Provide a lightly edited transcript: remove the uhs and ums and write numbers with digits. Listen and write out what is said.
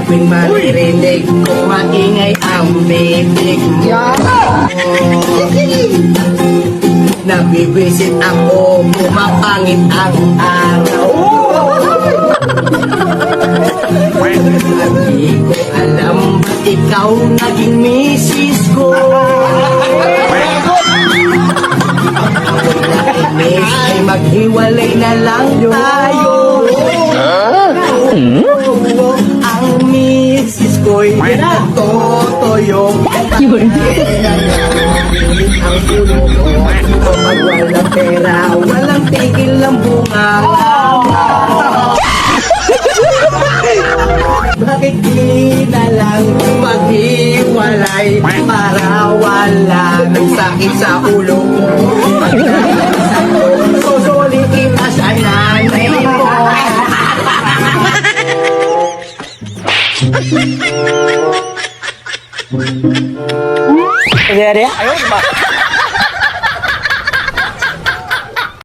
tuwing maririnig ko maingay ang bibig mo. Nabibisit ako, pumapangit ang araw. Hindi ko alam ba't ikaw naging misis ko. Ako'y nainis ay maghiwalay na lang tayo. Ang misis ko'y nagtotoyo. Ang puno ko, kapag walang pera, walang tigil ng bunga. Bakit di na lang maghiwalay para wala ng sakit sa ulo ko? Susulit kita sa nanay mo. Ayo,